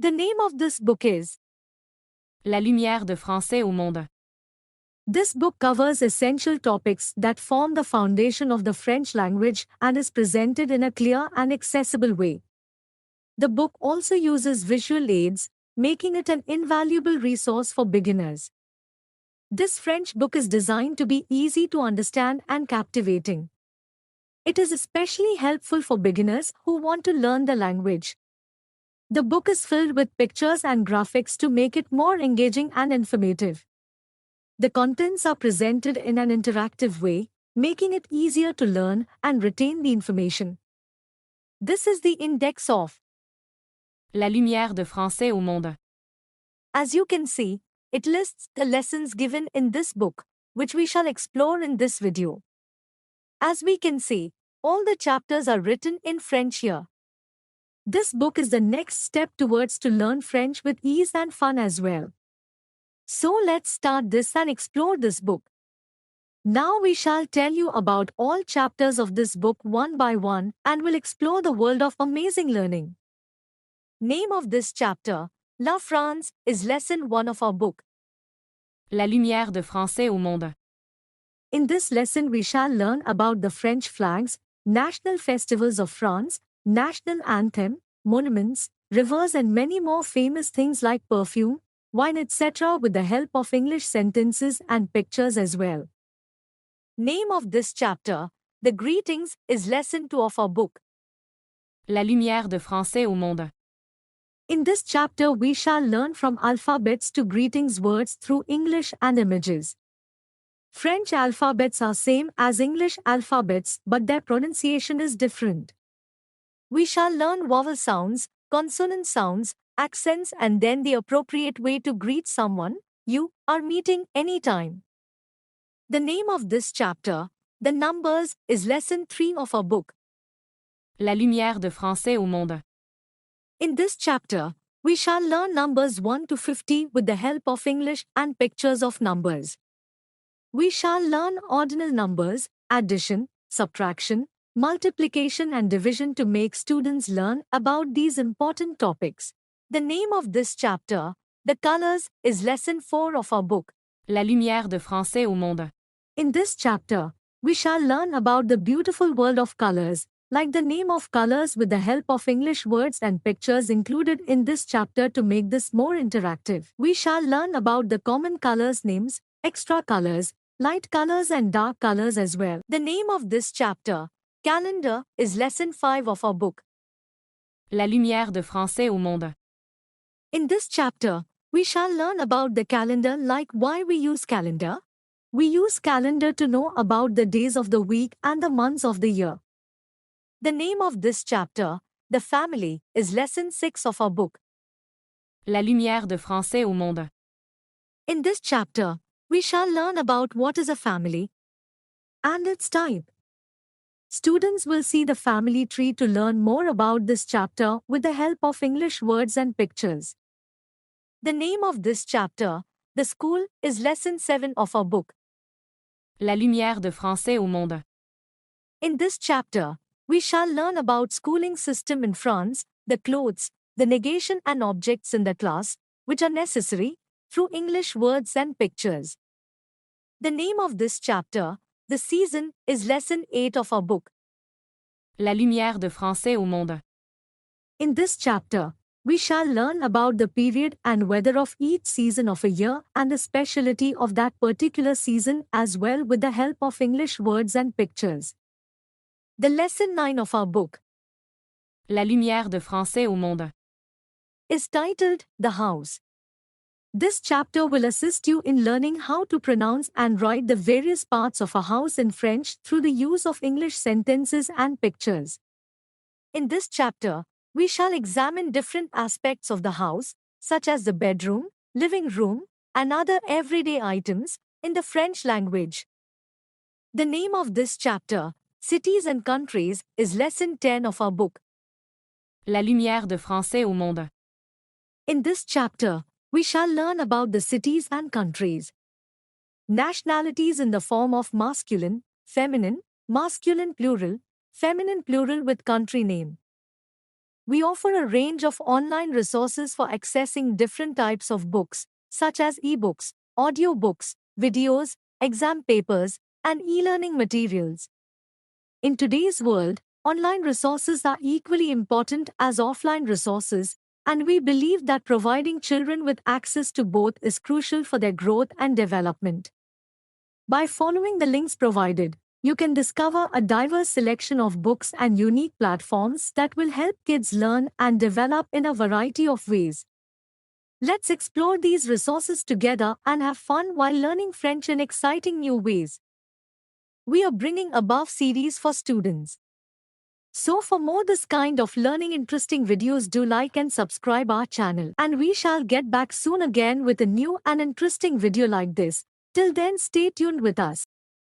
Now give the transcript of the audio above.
The name of this book is La Lumière de Français au Monde. This book covers essential topics that form the foundation of the French language and is presented in a clear and accessible way. The book also uses visual aids, making it an invaluable resource for beginners. This French book is designed to be easy to understand and captivating. It is especially helpful for beginners who want to learn the language. The book is filled with pictures and graphics to make it more engaging and informative. The contents are presented in an interactive way, making it easier to learn and retain the information. This is the index of La Lumière de Français au Monde. As you can see, it lists the lessons given in this book, which we shall explore in this video. As we can see, all the chapters are written in French here. This book is the next step towards to learn French with ease and fun as well. So let's start this and explore this book. Now we shall tell you about all chapters of this book one by one and will explore the world of amazing learning. Name of this chapter, La France, is lesson 1 of our book. La Lumière de Français au Monde. In this lesson we shall learn about the French flags, national festivals of France, national anthem, monuments, rivers and many more famous things like perfume, wine etc. with the help of English sentences and pictures as well. Name of this chapter, The Greetings, is lesson 2 of our book. La Lumière de Français au Monde. In this chapter we shall learn from alphabets to greetings words through English and images. French alphabets are same as English alphabets but their pronunciation is different. We shall learn vowel sounds, consonant sounds, accents and then the appropriate way to greet someone you are meeting anytime. The name of this chapter, The Numbers, is lesson 3 of our book. La Lumière de Français au Monde. In this chapter, we shall learn numbers 1 to 50 with the help of English and pictures of numbers. We shall learn ordinal numbers, addition, subtraction, multiplication and division to make students learn about these important topics. The name of this chapter, The Colors, is lesson 4 of our book. La Lumière de Français au Monde. In this chapter, we shall learn about the beautiful world of colors, like the name of colors with the help of English words and pictures included in this chapter to make this more interactive. We shall learn about the common colors names, extra colors, light colors and dark colors as well. The name of this chapter, Calendar, is lesson 5 of our book. La Lumière de Français au Monde. In this chapter, we shall learn about the calendar like why we use calendar. We use calendar to know about the days of the week and the months of the year. The name of this chapter, The Family, is lesson 6 of our book. La Lumière de Français au Monde. In this chapter, we shall learn about what is a family and its type. Students will see the family tree to learn more about this chapter with the help of English words and pictures. The name of this chapter, The School, is lesson 7 of our book. La Lumière de Français au Monde. In this chapter, we shall learn about schooling system in France, the clothes, the negation and objects in the class, which are necessary, through English words and pictures. The name of this chapter, The Season, is lesson 8 of our book. La Lumière de Français au Monde. In this chapter, we shall learn about the period and weather of each season of a year and the speciality of that particular season as well with the help of English words and pictures. The lesson 9 of our book, La Lumière de Français au Monde, is titled The House. This chapter will assist you in learning how to pronounce and write the various parts of a house in French through the use of English sentences and pictures. In this chapter, we shall examine different aspects of the house, such as the bedroom, living room, and other everyday items, in the French language. The name of this chapter, Cities and Countries, is lesson 10 of our book. La Lumière de Français au Monde. In this chapter, we shall learn about the cities and countries. Nationalities in the form of masculine, feminine plural with country name. We offer a range of online resources for accessing different types of books, such as ebooks, audiobooks, videos, exam papers, and e-learning materials. In today's world, online resources are equally important as offline resources, and we believe that providing children with access to both is crucial for their growth and development. By following the links provided, you can discover a diverse selection of books and unique platforms that will help kids learn and develop in a variety of ways. Let's explore these resources together and have fun while learning French in exciting new ways. We are bringing above series for students. So for more this kind of learning interesting videos, do like and subscribe our channel, and we shall get back soon again with a new and interesting video like this. Till then, stay tuned with us.